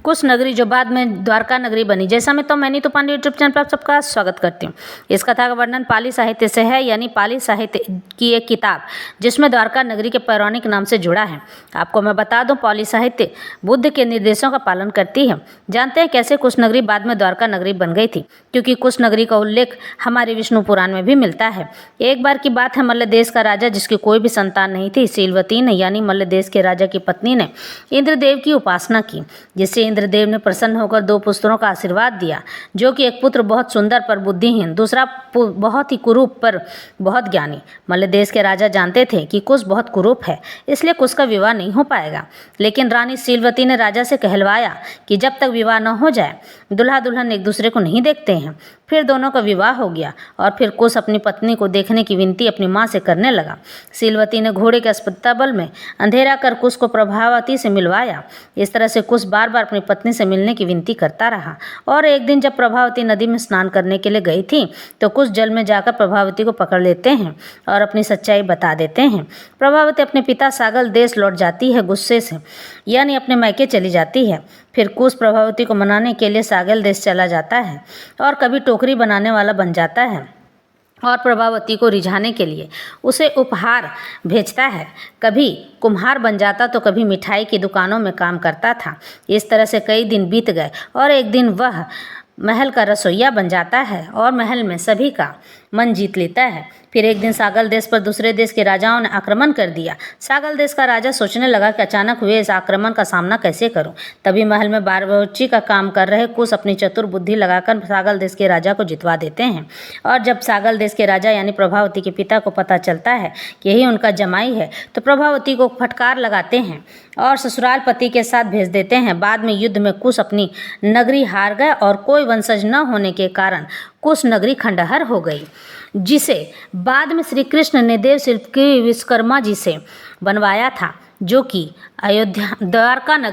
कुश नगरी जो बाद में द्वारका नगरी बनी। जैसा मैं तो मैनी तूफान यूट्यूब चैनल पर आप सबका स्वागत करती हूँ। इस कथा का वर्णन पाली साहित्य से है, यानी पाली साहित्य की एक किताब जिसमें द्वारका नगरी के पौराणिक नाम से जुड़ा है। आपको मैं बता दूं, पाली साहित्य बुद्ध के निर्देशों का पालन करती है। जानते हैं कैसे कुश नगरी बाद में द्वारका नगरी बन गई थी? क्योंकि कुश नगरी का उल्लेख हमारे विष्णु पुराण में भी मिलता है। एक बार की बात है, मल्ल देश का राजा जिसकी कोई भी संतान नहीं थी, शीलवती ने यानी मल्ल देश के राजा की पत्नी ने इंद्रदेव की उपासना की, जिससे इंद्रदेव ने प्रसन्न होकर 2 पुत्रों का आशीर्वाद दिया, जो कि एक पुत्र बहुत सुंदर पर बुद्धिहीन, दूसरा बहुत ही कुरूप पर बहुत ज्ञानी। मल्ल देश के राजा जानते थे कि कुश बहुत कुरूप है, इसलिए कुश का विवाह नहीं हो पाएगा। लेकिन रानी शीलवती ने राजा से कहलवाया कि जब तक विवाह न हो जाए दुल्हा दुल्हन एक दूसरे को नहीं देखते हैं। फिर दोनों का विवाह हो गया और फिर कुश अपनी पत्नी को देखने की विनती अपनी माँ से करने लगा। शीलवती ने घोड़े के अस्तबल में अंधेरा कर कुश को प्रभावती से मिलवाया। इस तरह से कुश बार बार अपनी पत्नी से मिलने की विनती करता रहा। और एक दिन जब प्रभावती नदी में स्नान करने के लिए गई थी तो कुश जल में जाकर प्रभावती को पकड़ लेते हैं और अपनी सच्चाई बता देते हैं। प्रभावती अपने पिता सागल देश लौट जाती है गुस्से से, यानी अपने मायके चली जाती है। फिर कुश प्रभावती को मनाने के लिए सागल देश चला जाता है और कभी टोकरी बनाने वाला बन जाता है और प्रभावती को रिझाने के लिए उसे उपहार भेजता है। कभी कुम्हार बन जाता तो कभी मिठाई की दुकानों में काम करता था। इस तरह से कई दिन बीत गए और एक दिन वह महल का रसोइया बन जाता है और महल में सभी का मन जीत लेता है। फिर एक दिन सागल देश पर दूसरे देश के राजाओं ने आक्रमण कर दिया। सागल देश का राजा सोचने लगा कि अचानक हुए इस आक्रमण का सामना कैसे करूं। तभी महल में बावर्ची का काम कर रहे कुश अपनी चतुर बुद्धि लगाकर सागल देश के राजा को जितवा देते हैं। और जब सागल देश के राजा यानी प्रभावती के पिता को पता चलता है कि यही उनका जमाई है तो प्रभावती को फटकार लगाते हैं और ससुराल पति के साथ भेज देते हैं। बाद में युद्ध में कुश अपनी नगरी हार गए और कोई वंशज न होने के कारण कुश नगरी खंडहर हो गई, जिसे बाद में श्री कृष्ण ने देवशिल्पी विश्वकर्मा जी से बनवाया था, जो कि अयोध्या द्वारका नगरी